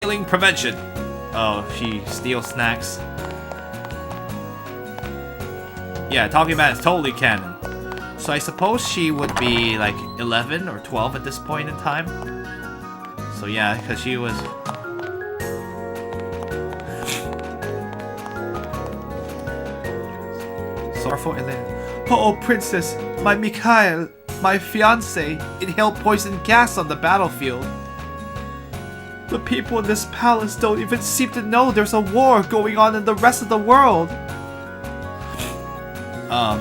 stealing prevention. Oh, she steals snacks. Yeah, talking about it's totally canon. So I suppose she would be like 11 or 12 at this point in time. So yeah, because she was... Sorrowful Elena. Oh, princess, my Mikhail, my fiancé, inhaled poison gas on the battlefield. The people in this palace don't even seem to know there's a war going on in the rest of the world.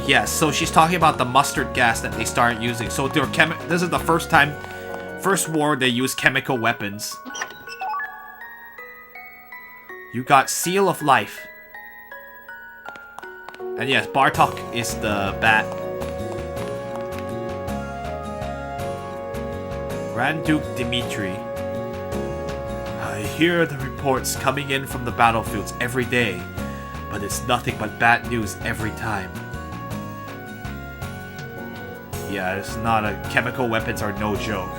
Yes, so she's talking about the mustard gas that they started using. So this is the first war they use chemical weapons. You got Seal of Life. And yes, Bartok is the bat. Grand Duke Dimitri. I hear the reports coming in from the battlefields every day, but it's nothing but bad news every time. Yeah, it's not chemical weapons are no joke.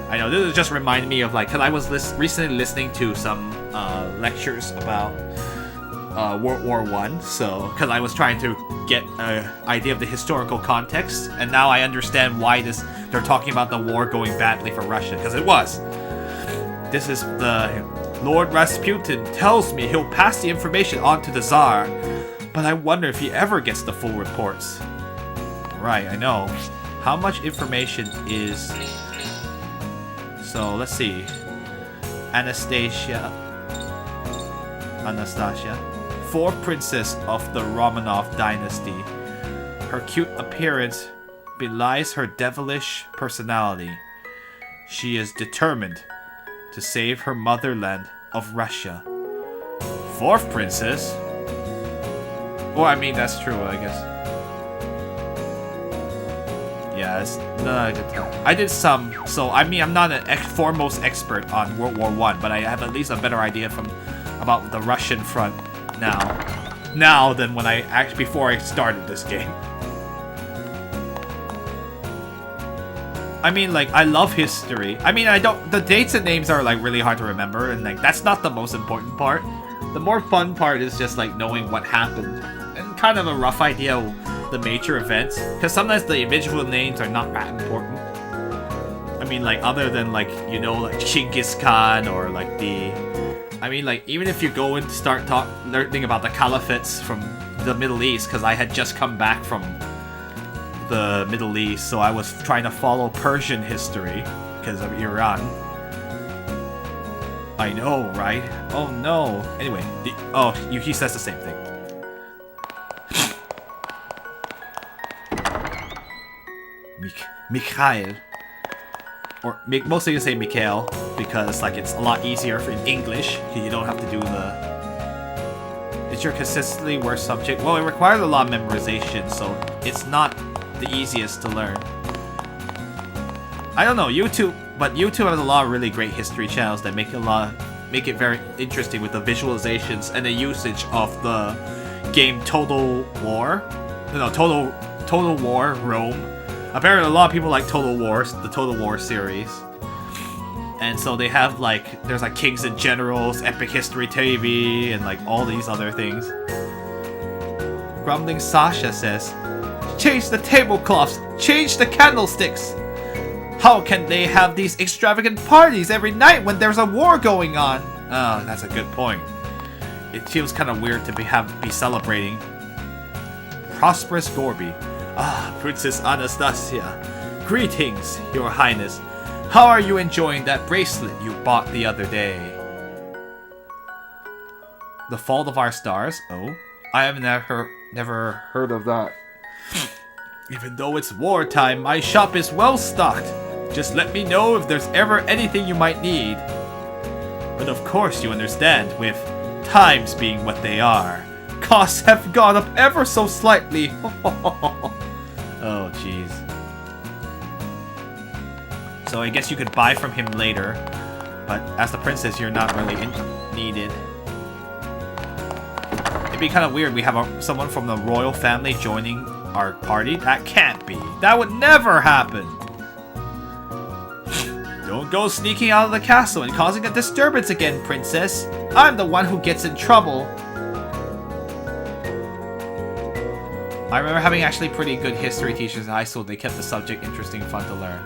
I know, this just reminded me of because I was recently listening to some lectures about World War I, so because I was trying to get an idea of the historical context, and now I understand why they're talking about the war going badly for Russia, because it was. This is the Lord Rasputin tells me he'll pass the information on to the Tsar, but I wonder if he ever gets the full reports. Right, I know. How much information is... So, let's see. Anastasia. Fourth princess of the Romanov dynasty. Her cute appearance belies her devilish personality. She is determined to save her motherland of Russia. Fourth princess? Well, I mean, that's true, I guess. Yeah, it's not a good time. I did some, so I mean, I'm not an foremost expert on World War I, but I have at least a better idea about the Russian front now than when before I started this game. I mean, I love history. I mean, the dates and names are really hard to remember, and that's not the most important part. The more fun part is just knowing what happened and kind of a rough idea of the major events, because sometimes the individual names are not that important. I mean, other than Genghis Khan or I mean, even if you go and start learning about the caliphates from the Middle East, because I had just come back from the Middle East, so I was trying to follow Persian history because of Iran. I know, right? Oh no. Anyway, he says the same thing. Mikhail. Or mostly you say Mikhail, because it's a lot easier in English. You don't have to do It's your consistently worse subject. Well, it requires a lot of memorization, so it's not the easiest to learn. I don't know, YouTube has a lot of really great history channels that make it very interesting with the visualizations and the usage of the game Total War. No, Total War Rome. Apparently, a lot of people like Total War, the Total War series. And so they have, there's Kings and Generals, Epic History TV, and, all these other things. Grumbling Sasha says, change the tablecloths, change the candlesticks. How can they have these extravagant parties every night when there's a war going on? Oh, that's a good point. It feels kind of weird to be celebrating. Prosperous Gorby. Ah, Princess Anastasia. Greetings, Your Highness. How are you enjoying that bracelet you bought the other day? The Fault of Our Stars? Oh, I have never heard of that. Even though it's wartime, my shop is well stocked. Just let me know if there's ever anything you might need. But of course you understand, with times being what they are, costs have gone up ever so slightly. Oh, jeez. So I guess you could buy from him later, but as the princess, you're not really needed. It'd be kind of weird. We have someone from the royal family joining our party. That can't be. That would never happen. Don't go sneaking out of the castle and causing a disturbance again, princess. I'm the one who gets in trouble. I remember having actually pretty good history teachers in high school. They kept the subject interesting and fun to learn.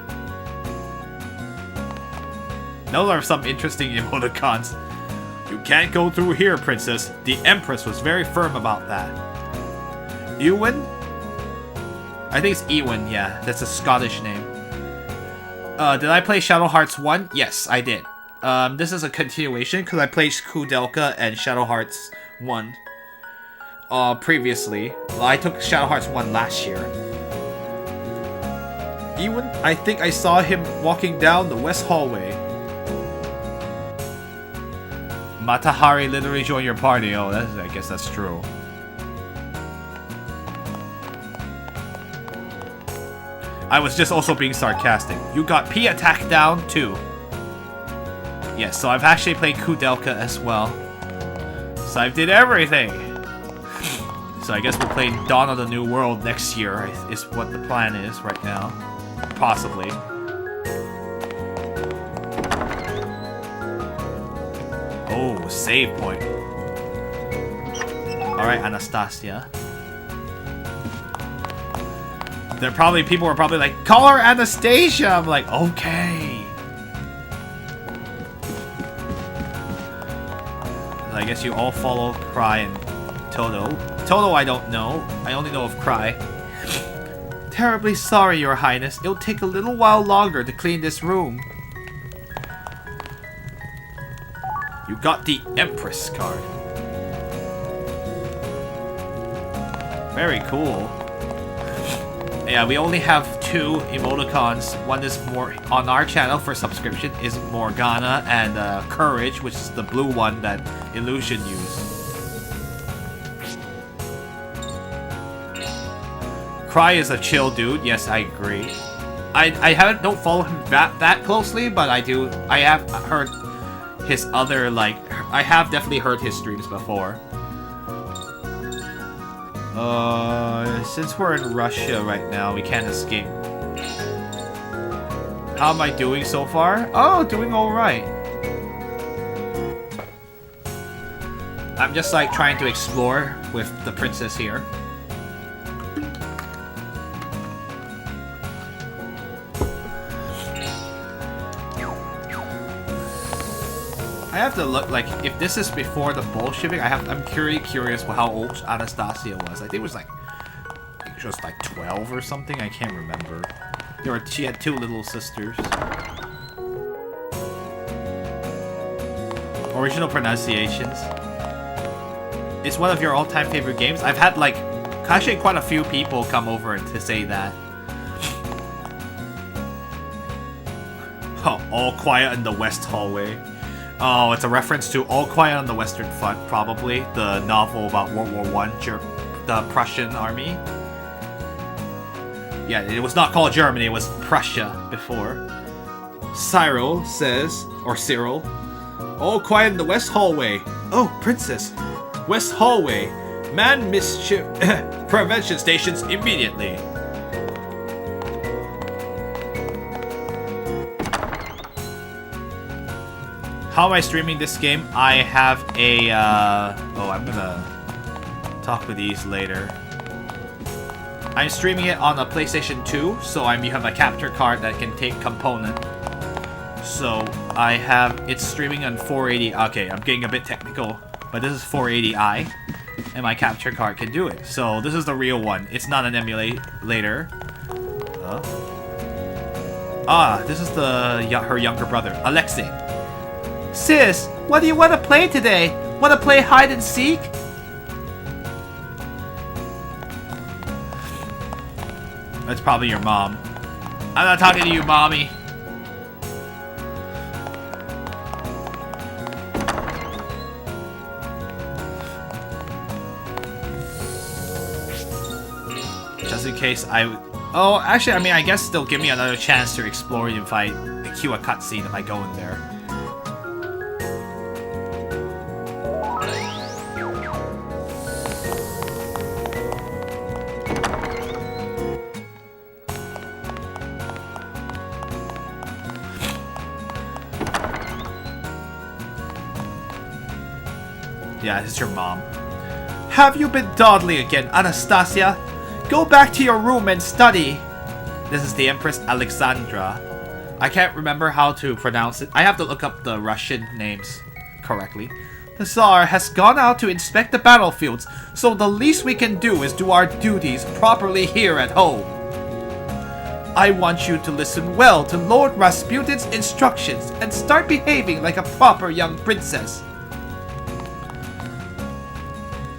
Those are some interesting emoticons. You can't go through here, princess. The Empress was very firm about that. Ewan? I think it's Ewan, yeah. That's a Scottish name. Did I play Shadow Hearts 1? Yes, I did. This is a continuation because I played Kudelka and Shadow Hearts 1 previously. Well, I took Shadow Hearts 1 last year. Ewan? I think I saw him walking down the west hallway. Matahari literally joined your party. Oh, I guess that's true. I was just also being sarcastic. You got P attack down too. Yes, so I've actually played Kudelka as well. So I did everything. So I guess we'll play Dawn of the New World next year is what the plan is right now. Possibly. Oh, save point. Alright, Anastasia. People were probably like, call her Anastasia! I'm like, okay. I guess you all follow Cry and Toto. Toto I don't know. I only know of Cry. Terribly sorry, Your Highness. It'll take a little while longer to clean this room. You got the Empress card. Very cool. Yeah, we only have 2 emoticons. One is more on our channel for subscription is Morgana and Courage, which is the blue one that Illusion used. Cry is a chill dude. Yes, I agree. I don't follow him that closely, but I have heard his other I have definitely heard his streams before. Since we're in Russia right now, we can't escape. How am I doing so far? Oh, doing alright. I'm just trying to explore with the princess here. I have to look, if this is before the Bolshevik, I'm curious how old Anastasia was. I think it was she was 12 or something. I can't remember. She had 2 little sisters. Original pronunciations. It's one of your all-time favorite games. I've had actually quite a few people come over to say that. Oh, All Quiet in the West Hallway. Oh, it's a reference to All Quiet on the Western Front, probably. The novel about World War I, the Prussian army. Yeah, it was not called Germany, it was Prussia before. Cyril says, or Cyril, All Quiet in the West Hallway. Oh, Princess. West Hallway. Man mischief prevention stations immediately. How am I streaming this game? I have a, I'm gonna talk with these later. I'm streaming it on a PlayStation 2, so you have a capture card that can take component. So it's streaming on 480. Okay, I'm getting a bit technical, but this is 480i, and my capture card can do it. So this is the real one. It's not an emulator. This is her younger brother, Alexei. Sis, what do you want to play today? Want to play hide and seek? That's probably your mom. I'm not talking to you, mommy. Just in case Oh, actually, I guess they'll give me another chance to explore if I cue a cutscene if I go in there. Yeah, it's your mom. Have you been dawdling again, Anastasia? Go back to your room and study. This is the Empress Alexandra. I can't remember how to pronounce it. I have to look up the Russian names correctly. The Tsar has gone out to inspect the battlefields, so the least we can do is do our duties properly here at home. I want you to listen well to Lord Rasputin's instructions and start behaving like a proper young princess.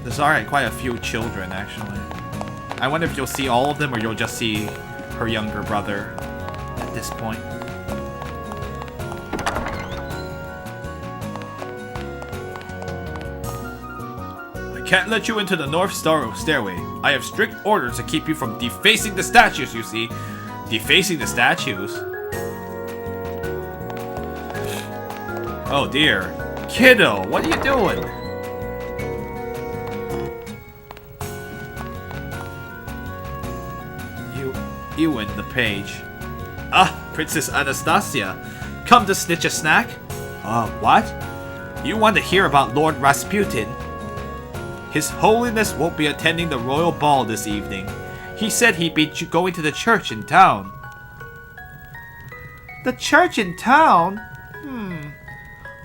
The Tsar had quite a few children, actually. I wonder if you'll see all of them or you'll just see her younger brother at this point. I can't let you into the North Stairway. I have strict orders to keep you from defacing the statues, you see. Defacing the statues? Oh dear. Kiddo, what are you doing? Ewan, the page. Ah, Princess Anastasia. Come to snitch a snack? What? You want to hear about Lord Rasputin? His Holiness won't be attending the royal ball this evening. He said he'd be going to the church in town. The church in town?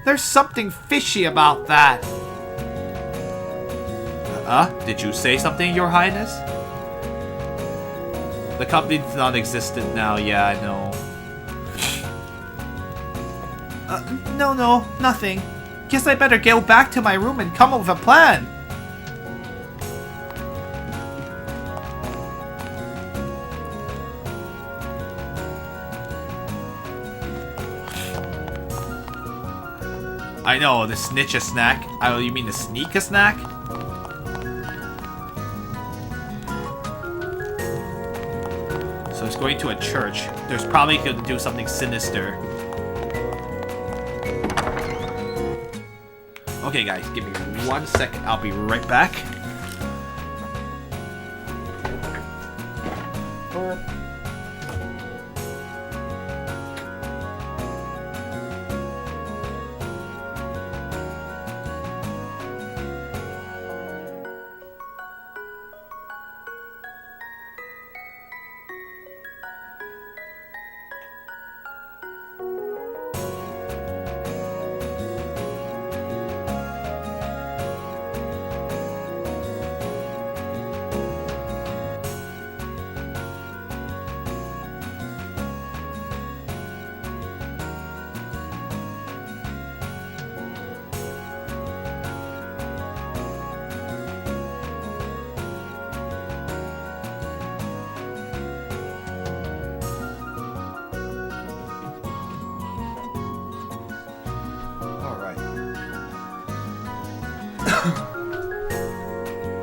There's something fishy about that. Did you say something, Your Highness? The company's non-existent now, yeah, I know. No, nothing. Guess I better go back to my room and come up with a plan. I know, the snitch a snack. Oh, you mean the sneak a snack? So he's going to a church. There's probably going to do something sinister. Okay, guys, give me 1 second. I'll be right back.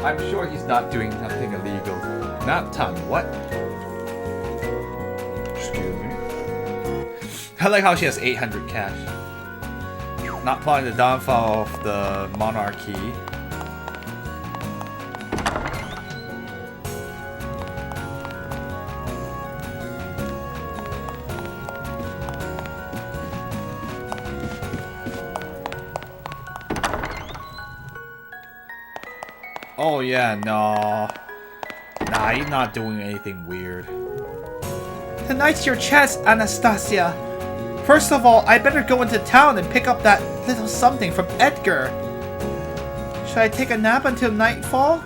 I'm sure he's not doing nothing illegal. Not tongue, what? Excuse me. I like how she has 800 cash. Not plotting the downfall of the monarchy. Oh yeah, no. Nah, he's not doing anything weird. Tonight's your chance, Anastasia. First of all, I better go into town and pick up that little something from Edgar. Should I take a nap until nightfall?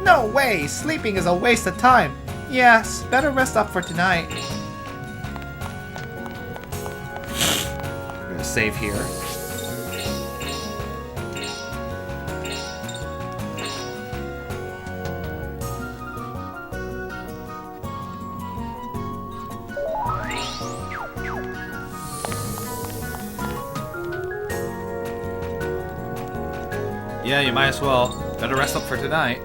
No way, sleeping is a waste of time. Yes, better rest up for tonight. I'm gonna save here. Yeah, you might as well. Better rest up for tonight.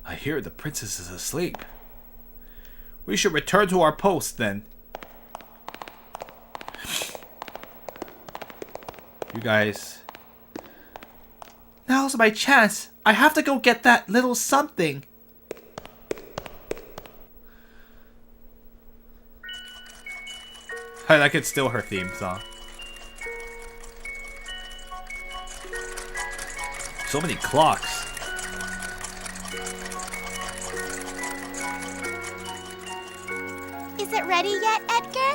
I hear the princess is asleep. We should return to our post then. You guys. Now's my chance. I have to go get that little something. Like it's still her theme song. So many clocks. Is it ready yet, Edgar?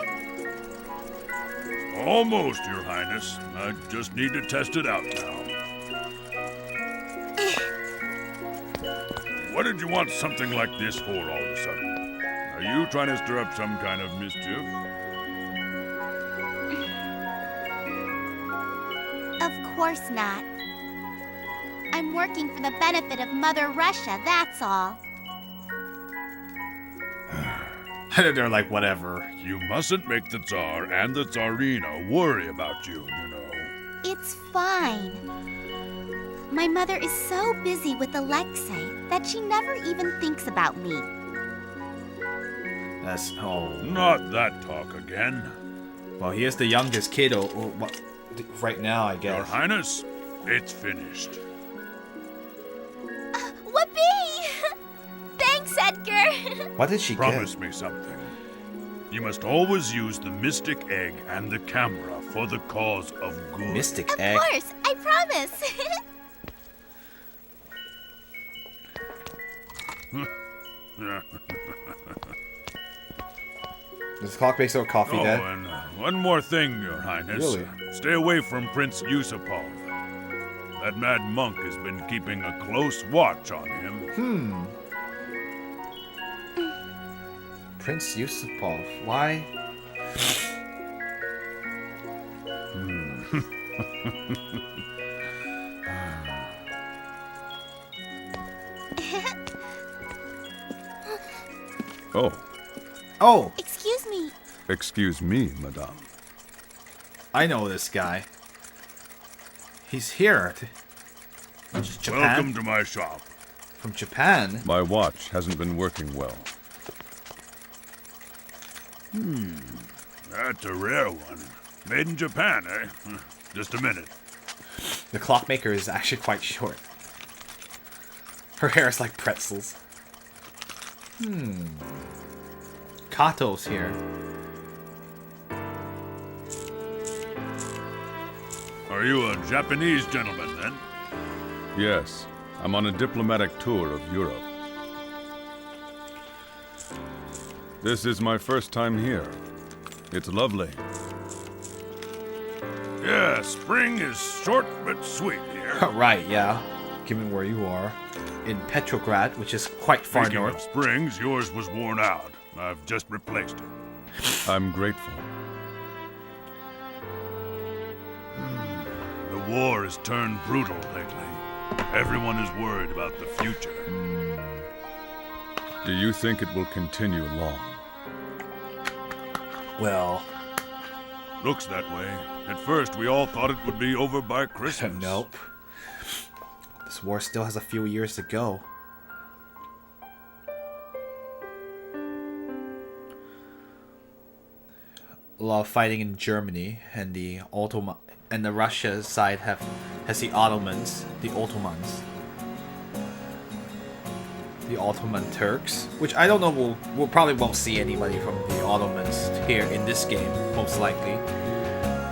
Almost, Your Highness. I just need to test it out now. What did you want something like this for all of a sudden? Are you trying to stir up some kind of mischief? Of course not. I'm working for the benefit of Mother Russia, that's all. And they're like, whatever. You mustn't make the Tsar and the Tsarina worry about you, you know. It's fine. My mother is so busy with Alexei that she never even thinks about me. That's Not that talk again. Well, he is the youngest kid. Right now, I guess. Your Highness, it's finished. Whoopee! Thanks, Edgar. What did she Promise get? me something. You must always use the mystic egg and the camera for the cause of good. Mystic Of egg. course, I promise. Does the clock make so coffee Oh, dead? and one more thing, Your Highness. Really? Stay away from Prince Yusupov. That mad monk has been keeping a close watch on him. Prince Yusupov. Why? Oh, Oh, Excuse me. excuse me, madame. I know this guy. He's here. Japan? Welcome to my shop. From Japan? My watch hasn't been working well. That's a rare one. Made in Japan, eh? Just a minute. The clockmaker is actually quite short. Her hair is like pretzels. Kato's here. Are you a Japanese gentleman, then? Yes, I'm on a diplomatic tour of Europe. This is my first time here. It's lovely. Yeah, spring is short but sweet here. Right, yeah. Given where you are. In Petrograd, which is quite far Speaking north. of springs, yours was worn out. I've just replaced it. I'm grateful. The war has turned brutal lately. Everyone is worried about the future. Do you think it will continue long? Well, Looks that way. At first, we all thought it would be over by Christmas. nope. This war still has a few years to go. A lot of fighting in Germany, and the Russia side has the Ottomans, the Ottomans, the Ottoman Turks, which I don't know. We'll probably won't see anybody from the Ottomans here in this game, most likely,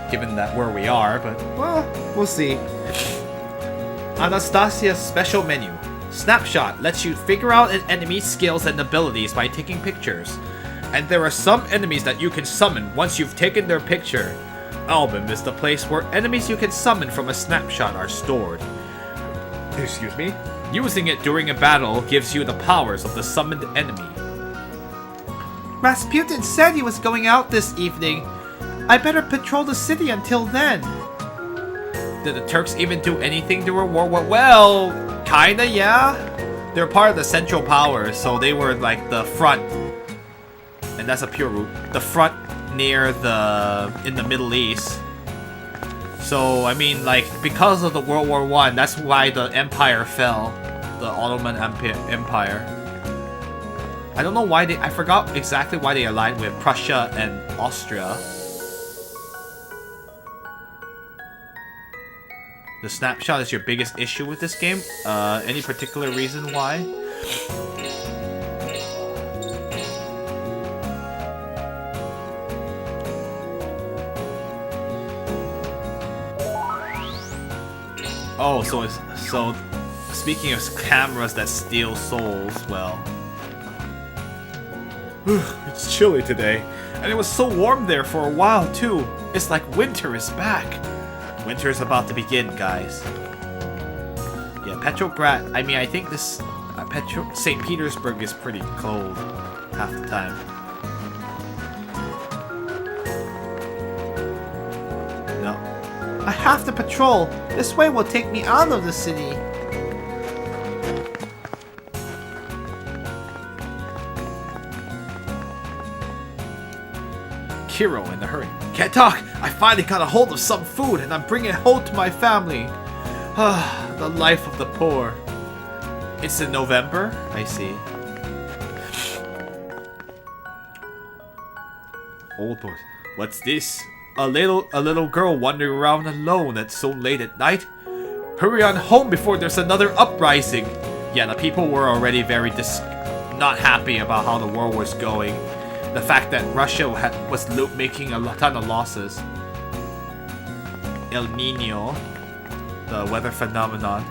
given that where we are. But well, we'll see. Anastasia's special menu. Snapshot lets you figure out an enemy's skills and abilities by taking pictures. And there are some enemies that you can summon once you've taken their picture. Album is the place where enemies you can summon from a snapshot are stored. Excuse me? Using it during a battle gives you the powers of the summoned enemy. Rasputin said he was going out this evening. I better patrol the city until then. Did the Turks even do anything during World War? Well, kinda, yeah. They're part of the Central Powers, so they were like the front. And that's a pure route. The front near in the Middle East. So, I mean, like, because of the World War I, that's why the empire fell. The Ottoman Empire. I don't know why I forgot exactly why they aligned with Prussia and Austria. The snapshot is your biggest issue with this game? Any particular reason why? Oh, so speaking of cameras that steal souls, well, it's chilly today, and it was so warm there for a while too. It's like winter is back. Winter is about to begin, guys. Yeah, Petrograd. I mean, I think this St. Petersburg is pretty cold half the time. No, I have to patrol. This way will take me out of the city. Kiro in a hurry. Can't talk! I finally got a hold of some food and I'm bringing it home to my family. The life of the poor. It's in November? I see. Old boy. What's this? A little girl wandering around alone at so late at night? Hurry on home before there's another uprising. Yeah, the people were already very not happy about how the war was going. The fact that Russia was making a ton of losses. El Nino, the weather phenomenon.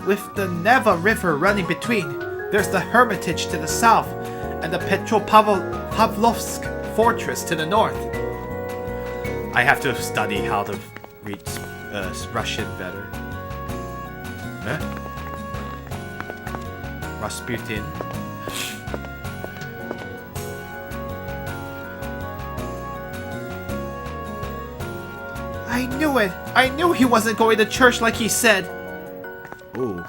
With the Neva River running between, there's the Hermitage to the south, and the Petropavlovsk Fortress to the north. I have to study how to read Russian better. Huh? Rasputin. I knew it! I knew he wasn't going to church like he said! Ooh.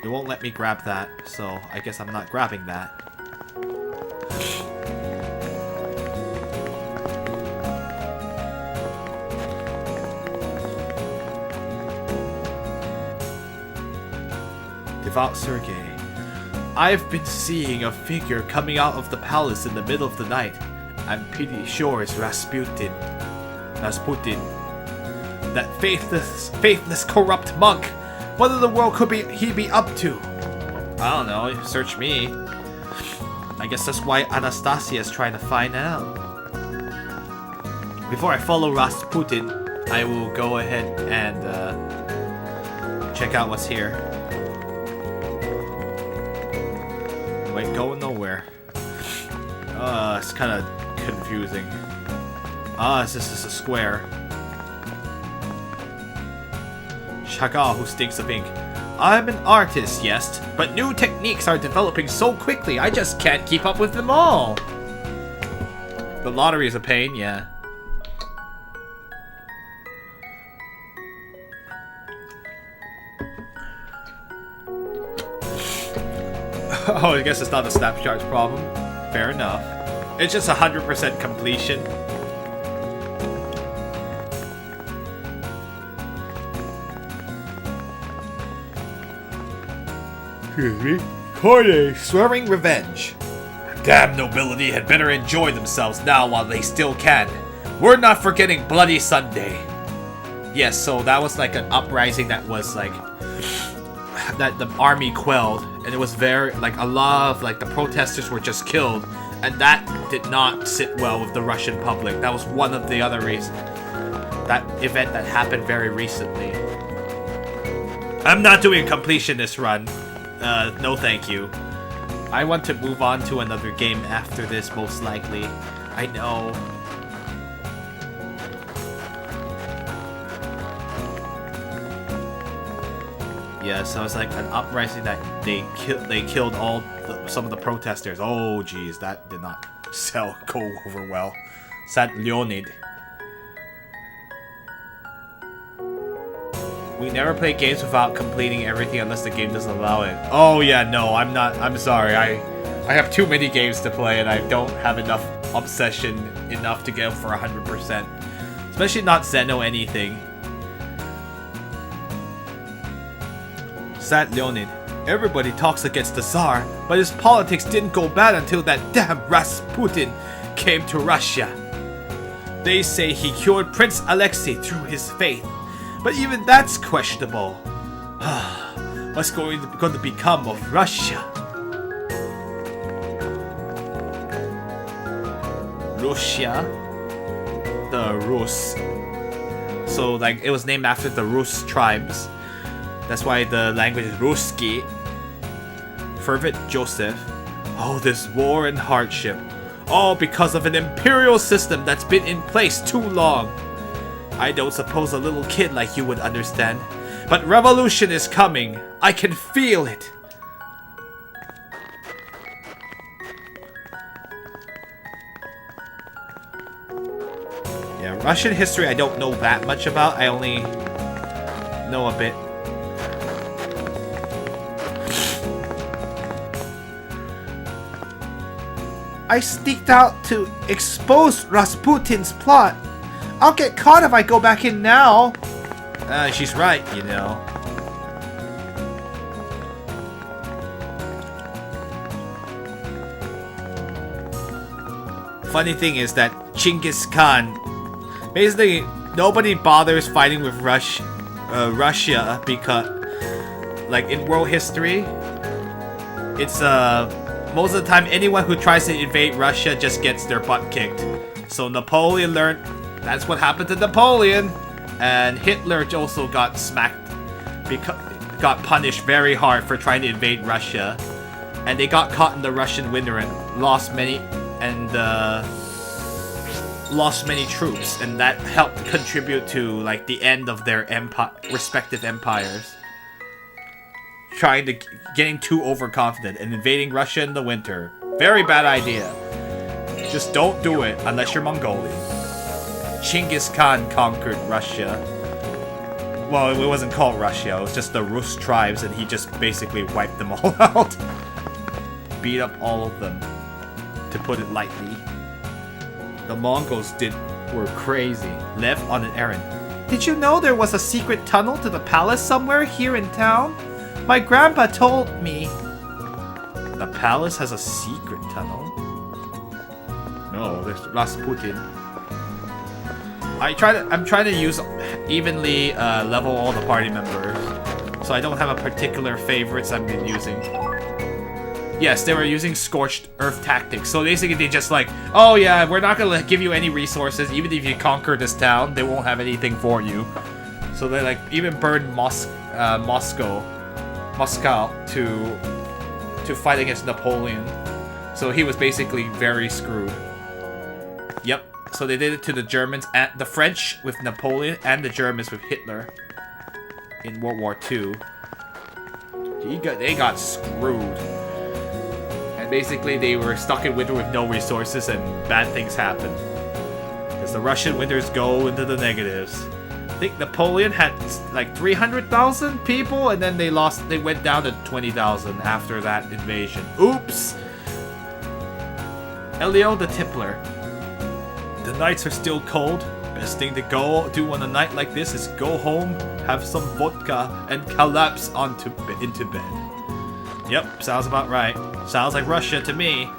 It won't let me grab that, so I guess I'm not grabbing that. Devout Sergei. I've been seeing a figure coming out of the palace in the middle of the night. I'm pretty sure it's Rasputin. That faithless corrupt monk. What in the world could he be up to? I don't know, search me. I guess that's why Anastasia is trying to find out. Before I follow Rasputin, I will go ahead and check out what's here. Wait, going nowhere. It's kind of confusing. This is a square. Chagall who stinks of ink. I'm an artist, yes, but new techniques are developing so quickly I just can't keep up with them all. The lottery is a pain, yeah. Oh, I guess it's not a snapshot problem. Fair enough. It's just 100% completion. Excuse me. Corday, swearing revenge. Damn nobility had better enjoy themselves now while they still can. We're not forgetting Bloody Sunday. Yes, so that was like an uprising that was like that the army quelled, and it was very like a lot of like the protesters were just killed, and that did not sit well with the Russian public. That was one of the other reasons. That event that happened very recently. I'm not doing a completionist run. No thank you. I want to move on to another game after this, most likely. I know. Yeah, so it's like an uprising that they killed some of the protesters. Oh, geez, that did not go over well. Saint Leonid. We never play games without completing everything unless the game doesn't allow it. Oh yeah, no, I'm not. I'm sorry. I have too many games to play and I don't have enough obsession enough to go for 100%. Especially not Xeno anything. Saint Leonid. Everybody talks against the Tsar, but his politics didn't go bad until that damn Rasputin came to Russia. They say he cured Prince Alexei through his faith, but even that's questionable. What's going to become of Russia? Russia? The Rus. So, like, it was named after the Rus tribes. That's why the language is Ruski. Fervent Joseph. Oh, this war and hardship. All because of an imperial system that's been in place too long. I don't suppose a little kid like you would understand, but revolution is coming. I can feel it. Yeah, Russian history I don't know that much about. I only know a bit. I sneaked out to expose Rasputin's plot. I'll get caught if I go back in now. She's right, you know. Funny thing is that Genghis Khan, basically nobody bothers fighting with Russia because, like, in world history, it's most of the time, anyone who tries to invade Russia just gets their butt kicked. So Napoleon learned that's what happened to Napoleon, and Hitler also got smacked, got punished very hard for trying to invade Russia, and they got caught in the Russian winter and lost many troops, and that helped contribute to like the end of their respective empires. Getting too overconfident and invading Russia in the winter. Very bad idea. Just don't do it unless you're Mongolian. Genghis Khan conquered Russia. Well, it wasn't called Russia, it was just the Rus tribes, and he just basically wiped them all out. Beat up all of them, to put it lightly. The Mongols were crazy. Lev on an errand. Did you know there was a secret tunnel to the palace somewhere here in town? My grandpa told me. The palace has a secret tunnel? No, there's Rasputin. I'm trying to use evenly level all the party members, so I don't have a particular favorites I've been using. Yes, they were using scorched earth tactics. So basically, they just like, oh yeah, we're not gonna give you any resources. Even if you conquer this town, they won't have anything for you. So they like even burned Moscow to fight against Napoleon. So he was basically very screwed. Yep. So they did it to the Germans and the French with Napoleon and the Germans with Hitler in World War II. They got screwed. And basically they were stuck in winter with no resources and bad things happened. Because the Russian winters go into the negatives. I think Napoleon had like 300,000 people, and then they went down to 20,000 after that invasion. Oops! Elio the Tippler. The nights are still cold. Best thing to do on a night like this is go home, have some vodka, and collapse into bed. Yep, sounds about right. Sounds like Russia to me.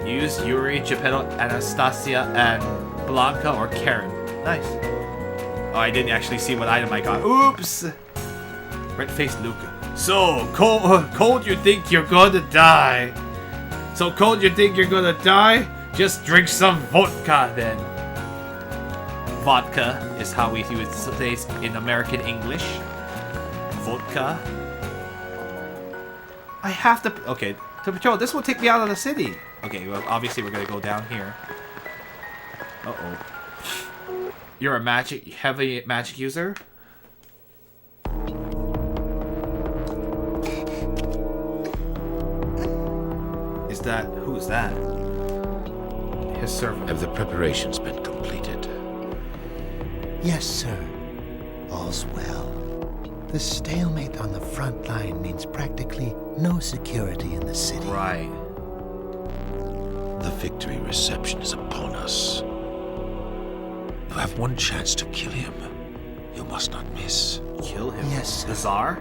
Use Yuri, Geppetto, Anastasia, and Blanca or Karen. Nice. Oh, I didn't actually see what item I got. Oops! Red-faced Luca. So, cold you think you're gonna die. So cold you think you're gonna die? Just drink some vodka then. Vodka is how we would say it in American English. Vodka. I have to... Okay, to patrol. This will take me out of the city. Okay, well, obviously we're gonna go down here. Uh-oh. You're a heavy magic user? Who's that? His servant. Have the preparations been completed? Yes, sir. All's well. The stalemate on the front line means practically no security in the city. Right. The victory reception is upon us. You have one chance to kill him. You must not miss. Kill him? Yes, sir. The Tsar?